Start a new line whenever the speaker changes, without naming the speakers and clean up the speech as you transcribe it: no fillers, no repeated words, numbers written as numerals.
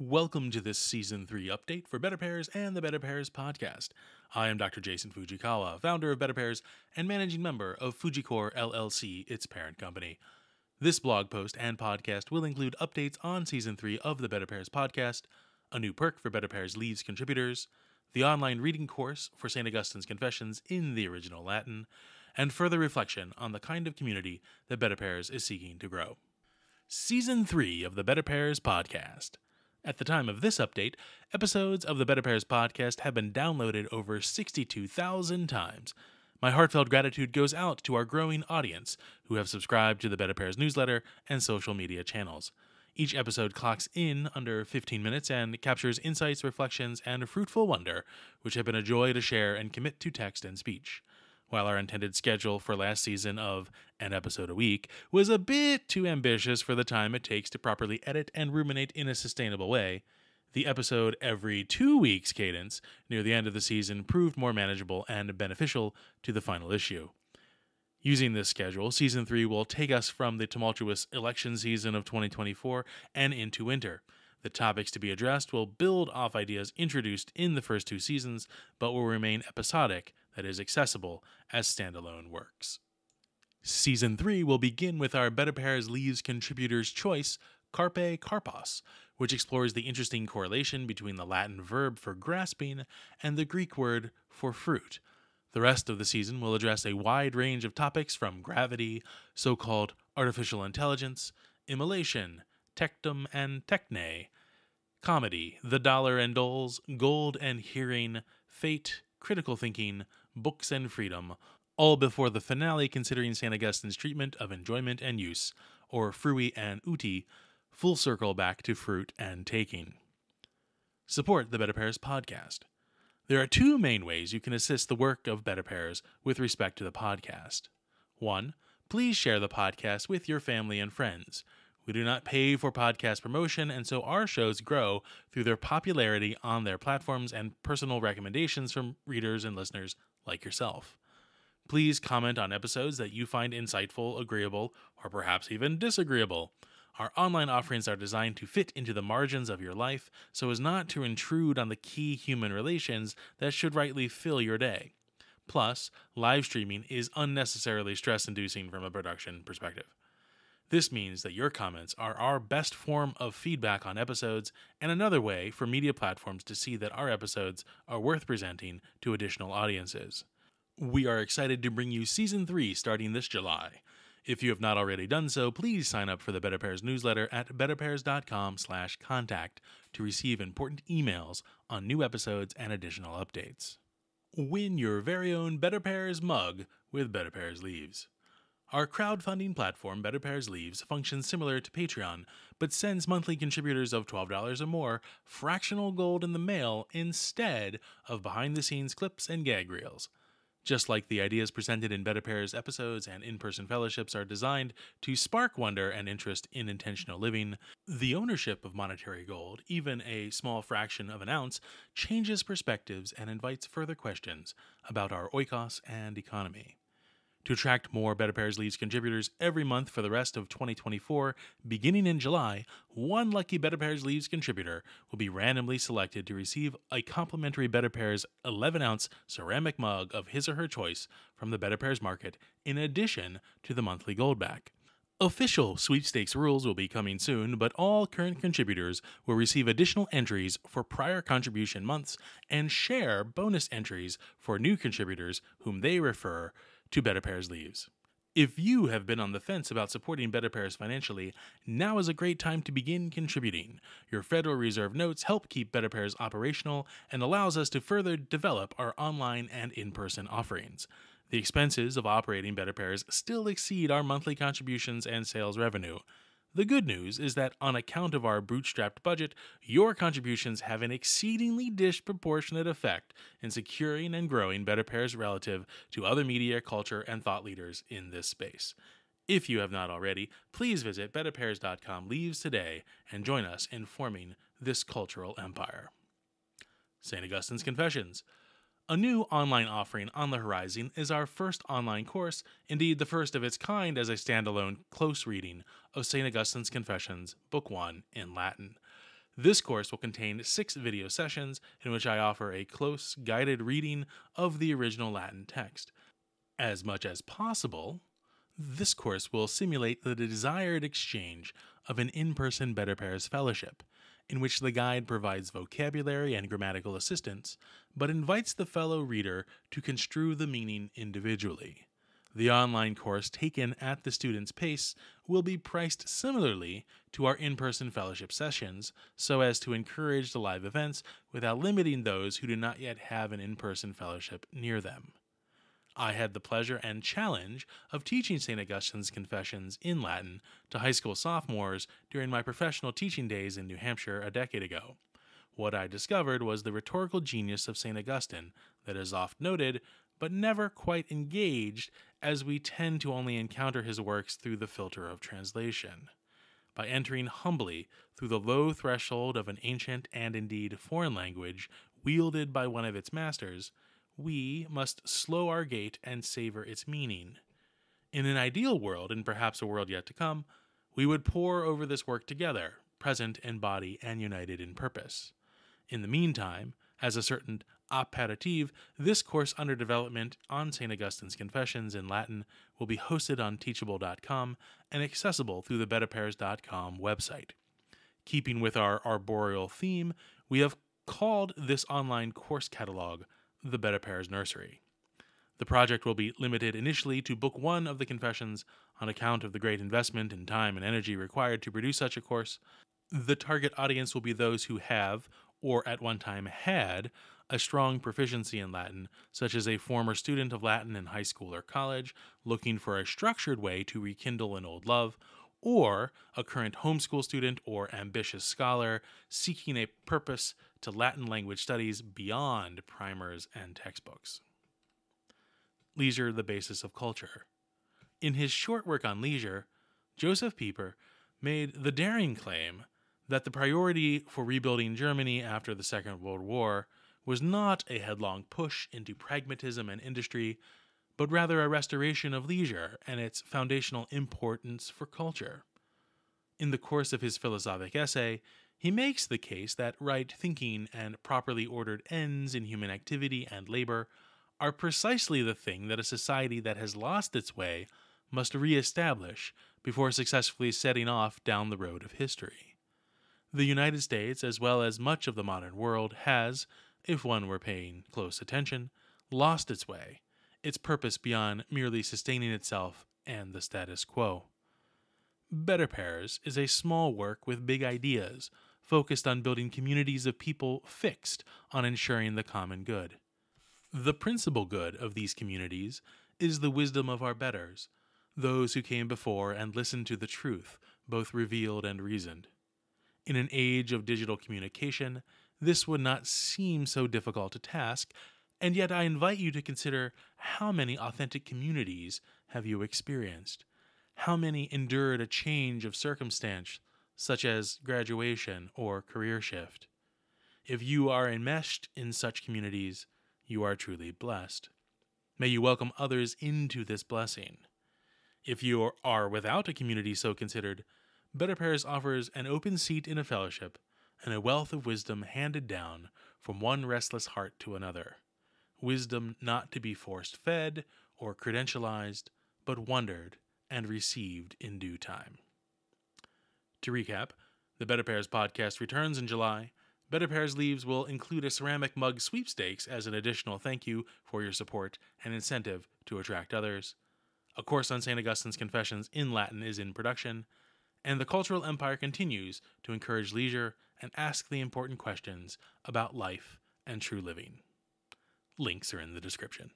Welcome to this Season 3 update for BetterPears and the BetterPears Podcast. I am Dr. Jason Fugikawa, founder of BetterPears and managing member of FugiCor LLC, its parent company. This blog post and podcast will include updates on Season 3 of the BetterPears Podcast, a new perk for BetterPears Leaves contributors, the online reading course for St. Augustine's Confessions in the original Latin, and further reflection on the kind of community that BetterPears is seeking to grow. Season 3 of the BetterPears Podcast. At the time of this update, episodes of the BetterPears Podcast have been downloaded over 62,000 times. My heartfelt gratitude goes out to our growing audience who have subscribed to the BetterPears newsletter and social media channels. Each episode clocks in under 15 minutes and captures insights, reflections, and fruitful wonder, which have been a joy to share and commit to text and speech. While our intended schedule for last season of an episode a week was a bit too ambitious for the time it takes to properly edit and ruminate in a sustainable way, the episode every 2 weeks cadence near the end of the season proved more manageable and beneficial to the final issue. Using this schedule, Season 3 will take us from the tumultuous election season of 2024 and into winter. The topics to be addressed will build off ideas introduced in the first two seasons, but will remain episodic, that is accessible as standalone works. Season 3 will begin with our BetterPears Leaves Contributor's Choice, Carpe Carpos, which explores the interesting correlation between the Latin verb for grasping and the Greek word for fruit. The rest of the season will address a wide range of topics from gravity, so-called artificial intelligence, immolation, tectum and techne, comedy, the dollar and doles, gold and hearing, fate, critical thinking, books and freedom, all before the finale considering St. Augustine's treatment of enjoyment and use, or frui and uti, full circle back to fruit and taking. Support the BetterPears Podcast. There are two main ways you can assist the work of BetterPears with respect to the podcast. 1. Please share the podcast with your family and friends. We do not pay for podcast promotion, and so our shows grow through their popularity on their platforms and personal recommendations from readers and listeners like yourself. Please comment on episodes that you find insightful, agreeable, or perhaps even disagreeable. Our online offerings are designed to fit into the margins of your life so as not to intrude on the key human relations that should rightly fill your day. Plus, live streaming is unnecessarily stress-inducing from a production perspective. This means that your comments are our best form of feedback on episodes and another way for media platforms to see that our episodes are worth presenting to additional audiences. We are excited to bring you Season 3 starting this July. If you have not already done so, please sign up for the BetterPears newsletter at betterpears.com/contact to receive important emails on new episodes and additional updates. Win your very own BetterPears mug with BetterPears Leaves. Our crowdfunding platform, BetterPears Leaves, functions similar to Patreon, but sends monthly contributors of $12 or more fractional gold in the mail instead of behind-the-scenes clips and gag reels. Just like the ideas presented in BetterPears episodes and in-person fellowships are designed to spark wonder and interest in intentional living, the ownership of monetary gold, even a small fraction of an ounce, changes perspectives and invites further questions about our oikos and economy. To attract more BetterPears Leaves contributors every month for the rest of 2024, beginning in July, one lucky BetterPears Leaves contributor will be randomly selected to receive a complimentary BetterPears 11-ounce ceramic mug of his or her choice from the BetterPears Market, in addition to the monthly goldback. Official sweepstakes rules will be coming soon, but all current contributors will receive additional entries for prior contribution months and share bonus entries for new contributors whom they refer to BetterPears Leaves. If you have been on the fence about supporting BetterPears financially, now is a great time to begin contributing. Your Federal Reserve notes help keep BetterPears operational and allows us to further develop our online and in-person offerings. The expenses of operating BetterPears still exceed our monthly contributions and sales revenue. The good news is that on account of our bootstrapped budget, your contributions have an exceedingly disproportionate effect in securing and growing BetterPears relative to other media, culture, and thought leaders in this space. If you have not already, please visit betterpears.com Leaves today and join us in forming this cultural empire. St. Augustine's Confessions. A new online offering on the horizon is our first online course, indeed the first of its kind as a standalone close reading of St. Augustine's Confessions, Book 1 in Latin. This course will contain 6 video sessions in which I offer a close, guided reading of the original Latin text. As much as possible, this course will simulate the desired exchange of an in-person BetterPears fellowship, in which the guide provides vocabulary and grammatical assistance, but invites the fellow reader to construe the meaning individually. The online course taken at the student's pace will be priced similarly to our in-person fellowship sessions, so as to encourage the live events without limiting those who do not yet have an in-person fellowship near them. I had the pleasure and challenge of teaching St. Augustine's Confessions in Latin to high school sophomores during my professional teaching days in New Hampshire a decade ago. What I discovered was the rhetorical genius of St. Augustine that is oft noted, but never quite engaged, as we tend to only encounter his works through the filter of translation. By entering humbly through the low threshold of an ancient and indeed foreign language wielded by one of its masters, we must slow our gait and savor its meaning. In an ideal world, and perhaps a world yet to come, we would pore over this work together, present in body and united in purpose. In the meantime, as a certain aperitif, this course under development on St. Augustine's Confessions in Latin will be hosted on Teachable.com and accessible through the BetterPears.com website. Keeping with our arboreal theme, we have called this online course catalog the BetterPears Nursery. The project will be limited initially to Book 1 of the Confessions on account of the great investment in time and energy required to produce such a course. The target audience will be those who have, or at one time had, a strong proficiency in Latin, such as a former student of Latin in high school or college looking for a structured way to rekindle an old love, or a current homeschool student or ambitious scholar seeking a purpose to Latin language studies beyond primers and textbooks. Leisure, the basis of culture. In his short work on leisure, Joseph Pieper made the daring claim that the priority for rebuilding Germany after the Second World War was not a headlong push into pragmatism and industry, but rather a restoration of leisure and its foundational importance for culture. In the course of his philosophic essay, he makes the case that right thinking and properly ordered ends in human activity and labor are precisely the thing that a society that has lost its way must re-establish before successfully setting off down the road of history. The United States, as well as much of the modern world, has, if one were paying close attention, lost its way, its purpose beyond merely sustaining itself and the status quo. BetterPears is a small work with big ideas, focused on building communities of people fixed on ensuring the common good. The principal good of these communities is the wisdom of our betters, those who came before and listened to the truth, both revealed and reasoned. In an age of digital communication, this would not seem so difficult a task, and yet I invite you to consider how many authentic communities have you experienced, how many endured a change of circumstance, such as graduation or career shift. If you are enmeshed in such communities, you are truly blessed. May you welcome others into this blessing. If you are without a community so considered, BetterPears offers an open seat in a fellowship and a wealth of wisdom handed down from one restless heart to another. Wisdom not to be force-fed or credentialized, but wondered and received in due time. To recap, the BetterPears Podcast returns in July. BetterPears Leaves will include a ceramic mug sweepstakes as an additional thank you for your support and incentive to attract others. A course on St. Augustine's Confessions in Latin is in production, and the cultural empire continues to encourage leisure and ask the important questions about life and true living. Links are in the description.